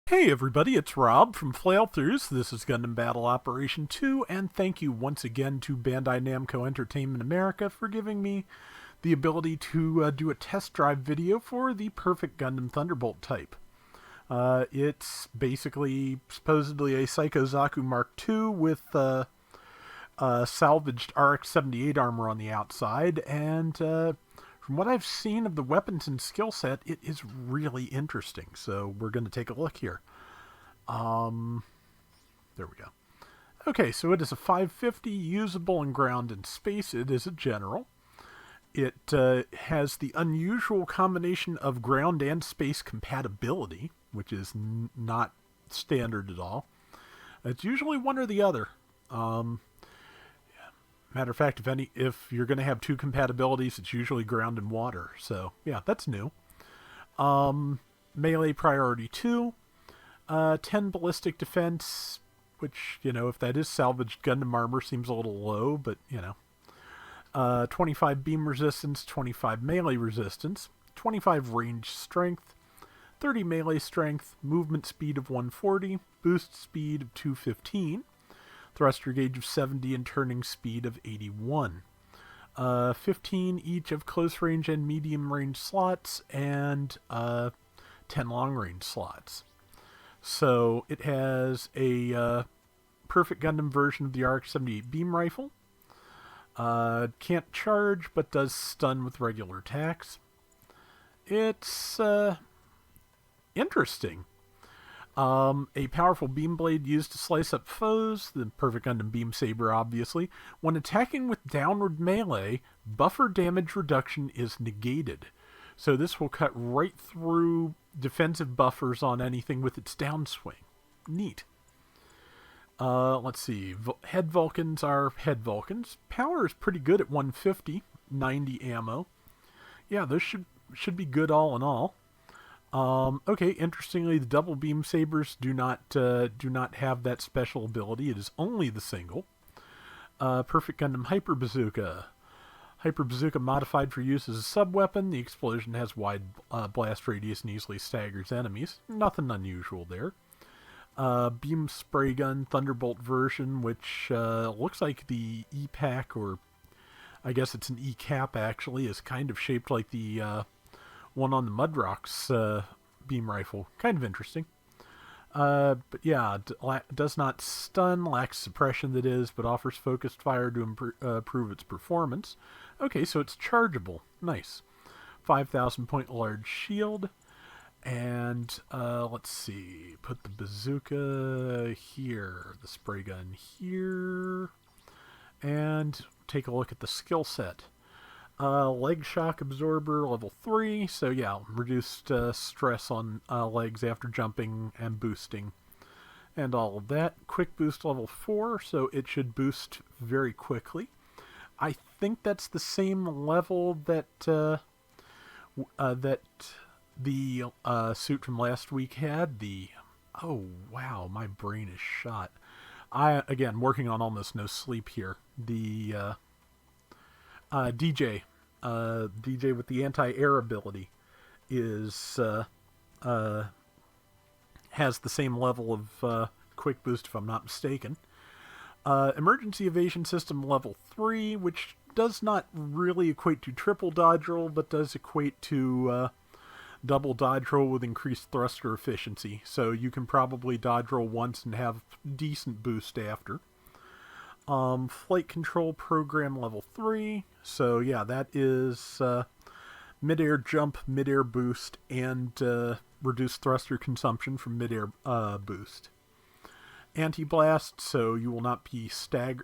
Hey everybody, it's Rob from Flailthroughs. This is Gundam Battle Operation 2, and thank you once again to Bandai Namco Entertainment America for giving me the ability to do a test drive video for the perfect Gundam Thunderbolt type. It's basically supposedly a Psycho Zaku Mark II with salvaged RX-78 armor on the outside, and from what I've seen of the weapons and skill set, it is really interesting. So we're going to take a look here. There we go. Okay, so it is a 550, usable in ground and space. It is a general. It has the unusual combination of ground and space compatibility, which is not standard at all. It's usually one or the other. Matter of fact, if you're going to have two compatibilities, it's usually ground and water. So yeah, that's new. Melee priority 2, 10 ballistic defense, which, if that is salvaged Gundam armor, seems a little low, but 25 beam resistance, 25 melee resistance, 25 range strength, 30 melee strength, movement speed of 140, boost speed of 215, thruster gauge of 70, and turning speed of 81. 15 each of close range and medium range slots, and 10 long range slots. So it has a perfect Gundam version of the RX-78 beam rifle. Can't charge, but does stun with regular attacks. It's interesting. A powerful beam blade used to slice up foes, the perfect Gundam beam saber obviously. When attacking with downward melee, buffer damage reduction is negated. So this will cut right through defensive buffers on anything with its downswing. Neat. Let's see. Head Vulcans are Head Vulcans. Power is pretty good at 150, 90 ammo. Yeah, those should be good all in all. Okay, interestingly, the double beam sabers do not have that special ability. It is only the single. Perfect Gundam Hyper Bazooka. Hyper Bazooka modified for use as a sub-weapon. The explosion has wide blast radius and easily staggers enemies. Nothing unusual there. Beam Spray Gun Thunderbolt version, which looks like the E-Pack, or I guess it's an E-Cap actually, is kind of shaped like the one on the Mudrock's beam rifle. Kind of interesting. But yeah, does not stun, lacks suppression that is, but offers focused fire to improve its performance. Okay, so it's chargeable. Nice. 5,000 point large shield. And let's see, put the bazooka here, the spray gun here, and take a look at the skill set. Leg shock absorber level 3, so yeah, reduced stress on legs after jumping and boosting and all of that. Quick boost level 4, so it should boost very quickly. I think that's the same level that the suit from last week had. Oh wow, my brain is shot. Again, working on almost no sleep here. The DJ with the anti-air ability has the same level of quick boost, if I'm not mistaken. Emergency evasion system level 3, which does not really equate to triple dodge roll, but does equate to double dodge roll with increased thruster efficiency. So you can probably dodge roll once and have decent boost after. Flight control program level 3. So yeah, that is mid-air jump, mid-air boost, and reduced thruster consumption from mid-air boost. Anti-blast, so you will not be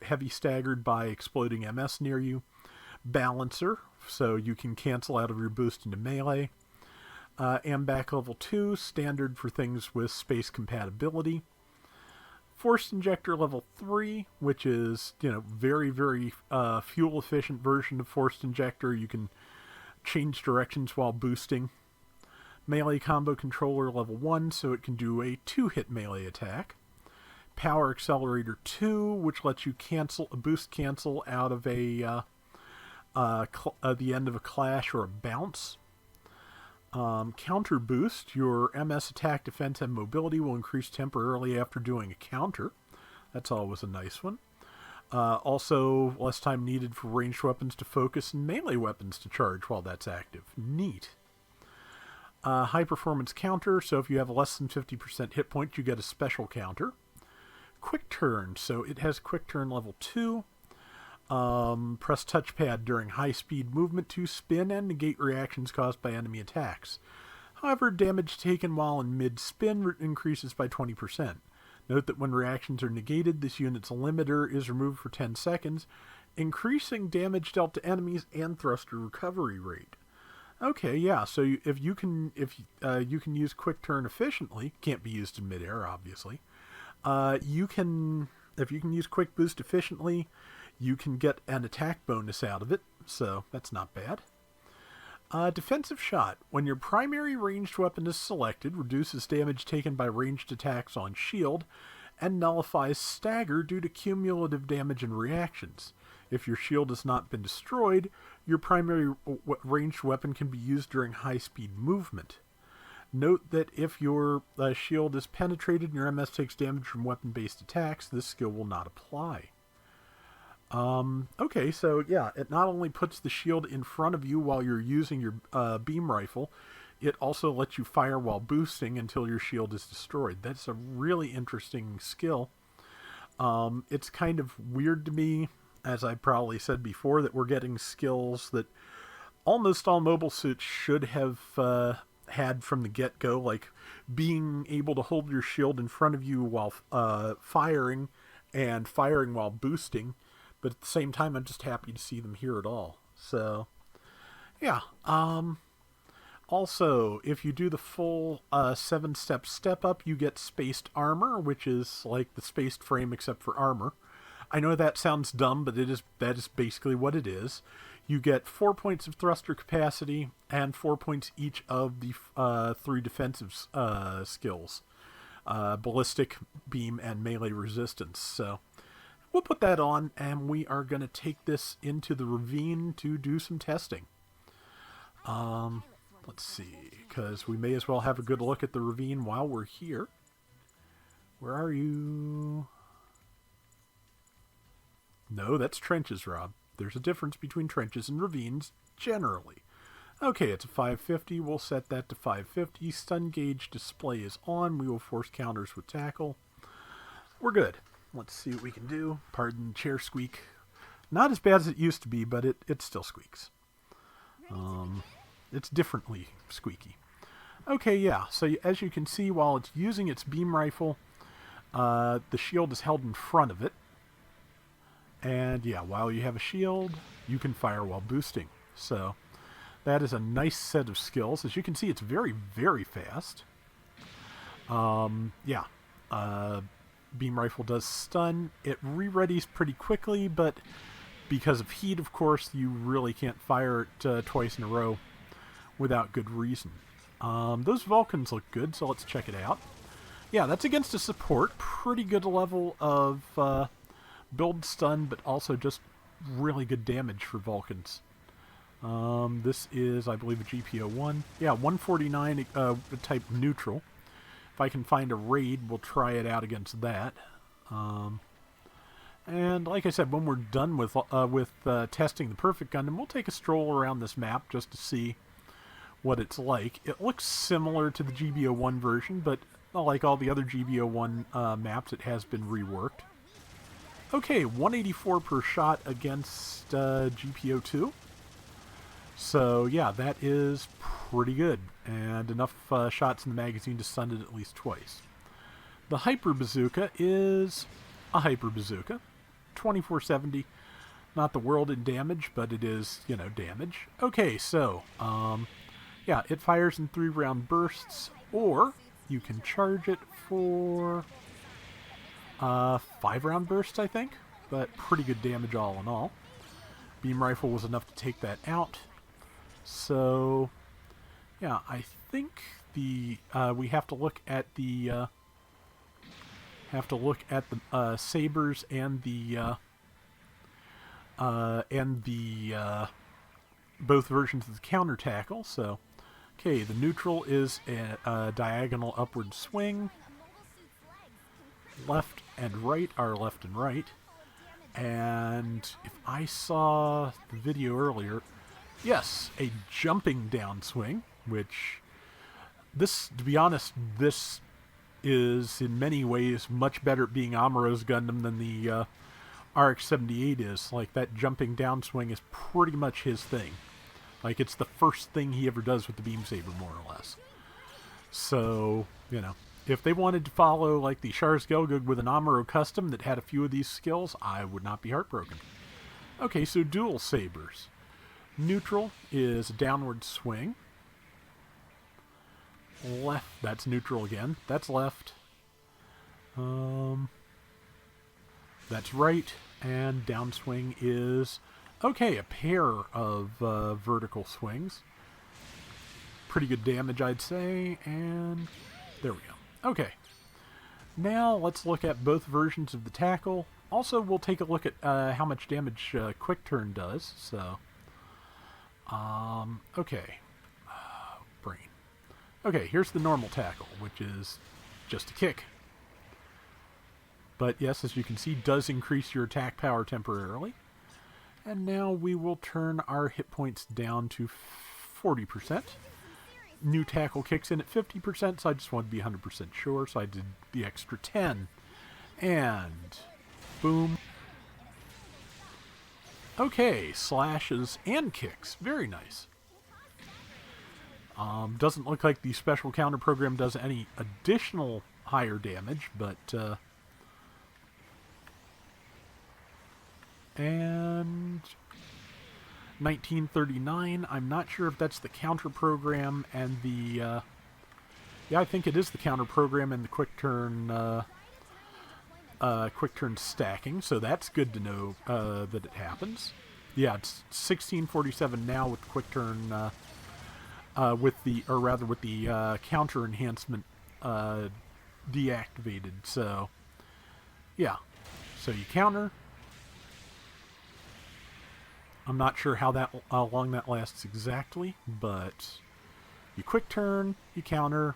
heavy staggered by exploding MS near you. Balancer, so you can cancel out of your boost into melee. AMBAC level 2, standard for things with space compatibility. Forced injector level 3, which is, very, very fuel efficient version of forced injector. You can change directions while boosting. Melee combo controller level 1, so it can do a 2-hit melee attack. Power accelerator 2, which lets you boost cancel out of the end of a clash or a bounce. Counter boost. Your MS attack, defense, and mobility will increase temporarily after doing a counter. That's always a nice one. Also, less time needed for ranged weapons to focus and melee weapons to charge while that's active. Neat. High performance counter. So if you have less than 50% hit points, you get a special counter. Quick turn. So it has quick turn level 2. Press touchpad during high-speed movement to spin and negate reactions caused by enemy attacks. However, damage taken while in mid-spin increases by 20%. Note that when reactions are negated, this unit's limiter is removed for 10 seconds, increasing damage dealt to enemies and thruster recovery rate. Okay, yeah. So if you can use quick turn efficiently, can't be used in midair, obviously. If you can use quick boost efficiently, you can get an attack bonus out of it, so that's not bad. Defensive shot. When your primary ranged weapon is selected, reduces damage taken by ranged attacks on shield, and nullifies stagger due to cumulative damage and reactions. If your shield has not been destroyed, your primary ranged weapon can be used during high-speed movement. Note that if your shield is penetrated and your MS takes damage from weapon-based attacks, this skill will not apply. Okay, so yeah, it not only puts the shield in front of you while you're using your beam rifle, it also lets you fire while boosting until your shield is destroyed. That's a really interesting skill. It's kind of weird to me, as I probably said before, that we're getting skills that almost all mobile suits should have had from the get-go, like being able to hold your shield in front of you while firing and firing while boosting. But at the same time, I'm just happy to see them here at all. So, yeah. Also, if you do the full 7-step step up, you get spaced armor, which is like the spaced frame except for armor. I know that sounds dumb, but that is basically what it is. You get 4 points of thruster capacity and 4 points each of the 3 defensive skills. Ballistic, beam, and melee resistance. So we'll put that on, and we are going to take this into the ravine to do some testing. Let's see, because we may as well have a good look at the ravine while we're here. Where are you? No, that's trenches, Rob. There's a difference between trenches and ravines, generally. Okay, it's a 550. We'll set that to 550. Stun gauge display is on. We will force counters with tackle. We're good. Let's see what we can do. Pardon the chair squeak. Not as bad as it used to be, but it still squeaks. It's differently squeaky. Okay, yeah. So as you can see, while it's using its beam rifle, the shield is held in front of it. And yeah, while you have a shield, you can fire while boosting. So that is a nice set of skills. As you can see, it's very, very fast. Yeah. Beam rifle does stun. It re-readies pretty quickly, but because of heat, of course, you really can't fire it twice in a row without good reason. Those Vulcans look good, so let's check it out. Yeah, that's against a support. Pretty good level of build stun, but also just really good damage for Vulcans. This is, I believe, a GPO-1. Yeah, 149 type neutral. If I can find a raid, we'll try it out against that. And like I said, when we're done with testing the Perfect Gundam, we'll take a stroll around this map just to see what it's like. It looks similar to the GBO-1 version, but like all the other GBO-1 maps, it has been reworked. Okay, 184 per shot against GPO-2. So yeah, that is pretty good, and enough shots in the magazine to stun it at least twice. The Hyper Bazooka is a Hyper Bazooka. 2470. Not the world in damage, but it is, damage. Okay, so, yeah, it fires in 3-round bursts, or you can charge it for 5-round bursts, I think, but pretty good damage all in all. Beam rifle was enough to take that out. So, yeah, I think we have to look at the sabers and the both versions of the counter tackle. So Okay, the neutral is a diagonal upward swing. Left and right are left and right. And if I saw the video earlier, yes, a jumping downswing, which this, to be honest, this is in many ways much better at being Amuro's Gundam than the RX-78 is. Like, that jumping downswing is pretty much his thing. Like, it's the first thing he ever does with the Beam Saber, more or less. So, you know, if they wanted to follow, like, the Shars Gelgug with an Amuro custom that had a few of these skills, I would not be heartbroken. Okay, so dual sabers. Neutral is a downward swing. Left, that's neutral again. That's left. That's right. And downswing is, okay, a pair of vertical swings. Pretty good damage, I'd say. And there we go. Okay. Now let's look at both versions of the tackle. Also, we'll take a look at how much damage Quick Turn does. So, okay. Brain. Okay, here's the normal tackle, which is just a kick. But yes, as you can see, does increase your attack power temporarily. And now we will turn our hit points down to 40%. New tackle kicks in at 50%, so I just wanted to be 100% sure, so I did the extra 10. And boom. Okay, slashes and kicks. Very nice. Doesn't look like the special counter program does any additional higher damage, but and 1939. I'm not sure if that's the counter program and the yeah, I think it is the counter program and the quick turn stacking. So that's good to know that it happens. Yeah, it's 1647 now with quick turn. With the counter enhancement deactivated. So, yeah. So you counter. I'm not sure how long that lasts exactly, but you quick turn, you counter,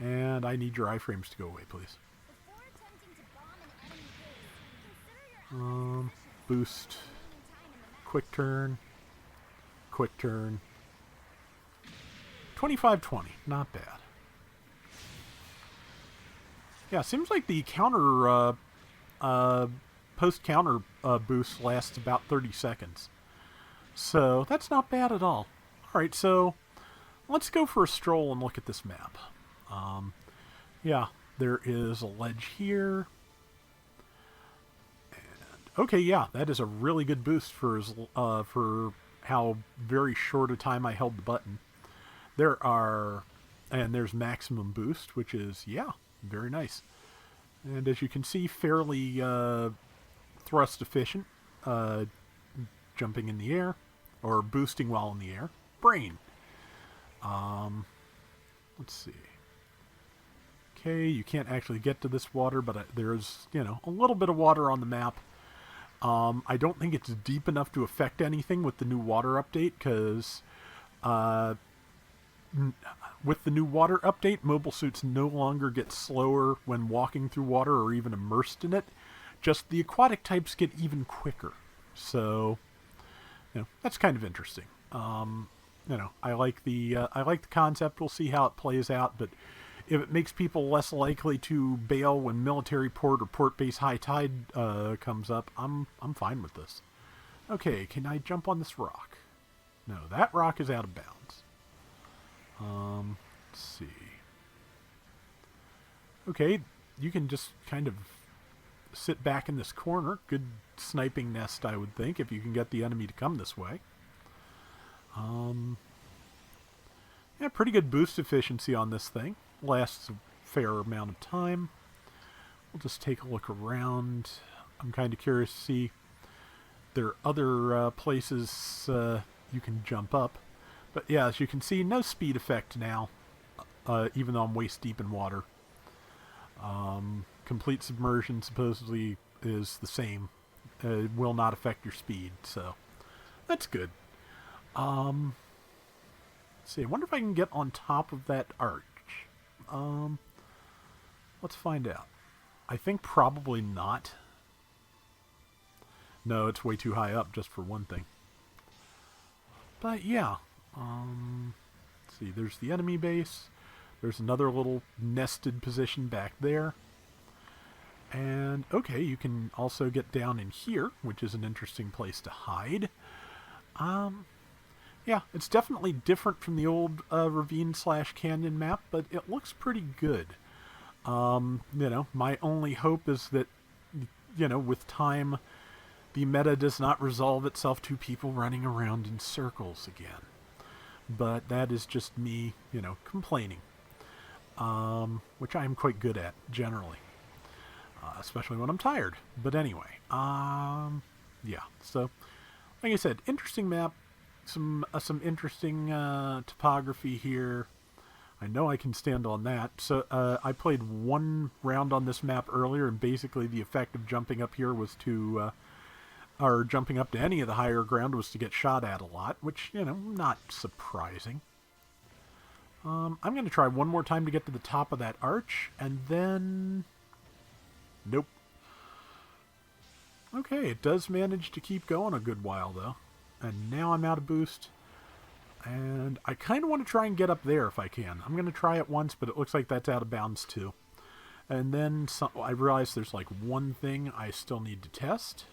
and I need your iframes to go away, please. Boost, quick turn, 2520, not bad. Yeah, seems like the counter, post-counter boost lasts about 30 seconds. So, that's not bad at all. Alright, so, let's go for a stroll and look at this map. Yeah, there is a ledge here. And, okay, yeah, that is a really good boost for how very short a time I held the button. There's maximum boost, which is, yeah, very nice. And as you can see, fairly thrust efficient, jumping in the air, or boosting while in the air. Brain. Let's see. Okay, you can't actually get to this water, but there's, a little bit of water on the map. I don't think it's deep enough to affect anything with the new water update, because with the new water update, mobile suits no longer get slower when walking through water or even immersed in it. Just the aquatic types get even quicker. So, that's kind of interesting. I like the concept. We'll see how it plays out, but if it makes people less likely to bail when military port or port base high tide comes up, I'm fine with this. Okay, can I jump on this rock? No, that rock is out of bounds. Let's see. Okay, you can just kind of sit back in this corner. Good sniping nest, I would think, if you can get the enemy to come this way. Yeah, pretty good boost efficiency on this thing. Lasts a fair amount of time. We'll just take a look around. I'm kind of curious to see. There are other places you can jump up. But yeah, as you can see, no speed effect now, even though I'm waist deep in water. Complete submersion supposedly is the same. It will not affect your speed, so that's good. Let's Let's see. I wonder if I can get on top of that arch. Let's find out. I think probably not. No, it's way too high up just for one thing. But yeah. Let's see. There's the enemy base. There's another little nested position back there. And, okay, you can also get down in here, which is an interesting place to hide. Yeah, it's definitely different from the old ravine/canyon map, but it looks pretty good. My only hope is that, with time, the meta does not resolve itself to people running around in circles again. But that is just me, complaining. Which I am quite good at, generally. Especially when I'm tired. But anyway, yeah. So, like I said, interesting map. Some interesting topography here. I know I can stand on that. So I played one round on this map earlier, and basically the effect of jumping up here was to, or jumping up to any of the higher ground was to get shot at a lot, which, not surprising. I'm going to try one more time to get to the top of that arch, and then... Nope. Okay, it does manage to keep going a good while, though. And now I'm out of boost. And I kind of want to try and get up there if I can. I'm going to try it once, but it looks like that's out of bounds too. And then I realize there's like one thing I still need to test.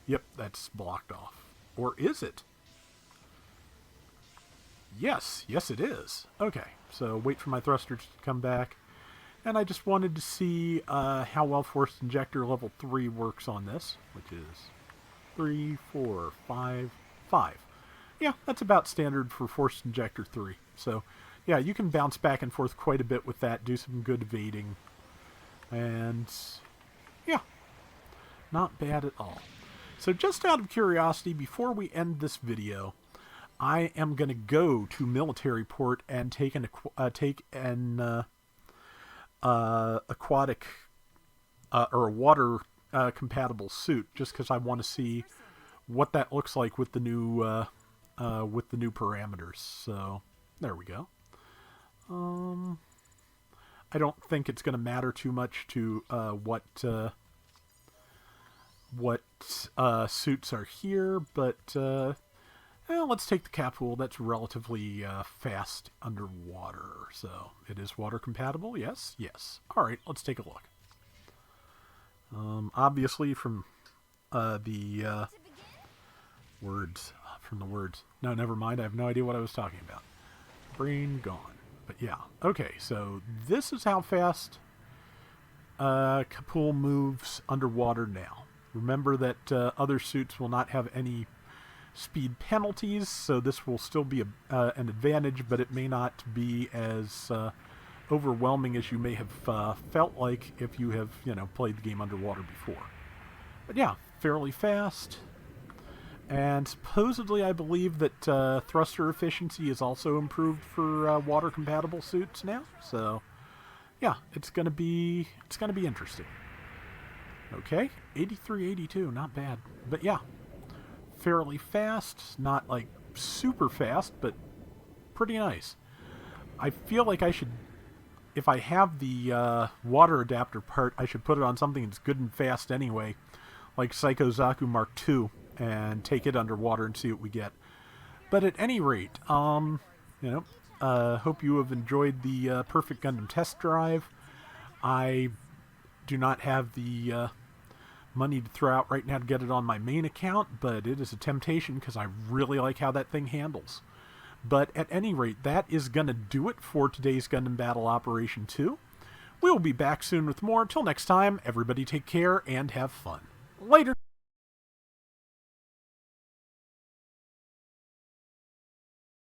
Yep, that's blocked off. Or is it? Yes, it is. Okay, so wait for my thrusters to come back. And I just wanted to see how well Forced Injector level 3 works on this, which is 3, 4, 5, 5. Yeah, that's about standard for Forced Injector 3. So, yeah, you can bounce back and forth quite a bit with that, do some good evading. And, yeah, not bad at all. So just out of curiosity, before we end this video, I am going to go to Military Port and take an aquatic or a water compatible suit, just because I want to see what that looks like with the new parameters. So there we go. I don't think it's going to matter too much to what suits are here, but let's take the Capsule. That's relatively fast underwater. So it is water compatible. Yes. All right, let's take a look. Obviously from the words. No, never mind. I have no idea what I was talking about. Brain gone. But yeah. Okay, so this is how fast Capsule moves underwater now. Remember that other suits will not have any speed penalties, so this will still be an advantage, but it may not be as overwhelming as you may have felt like if you have, played the game underwater before. But yeah, fairly fast. And supposedly I believe that thruster efficiency is also improved for water-compatible suits now. So, yeah, it's gonna be interesting. Okay, 83-82, not bad. But yeah, fairly fast, not like super fast, but pretty nice. I feel like I should, if I have the water adapter part, I should put it on something that's good and fast anyway, like Psycho Zaku Mark II, and take it underwater and see what we get. But at any rate, hope you have enjoyed the Perfect Gundam test drive. I do not have the money to throw out right now to get it on my main account, but it is a temptation because I really like how that thing handles. But at any rate, that is going to do it for today's Gundam Battle Operation 2. We will be back soon with more. Till next time, everybody take care and have fun. Later!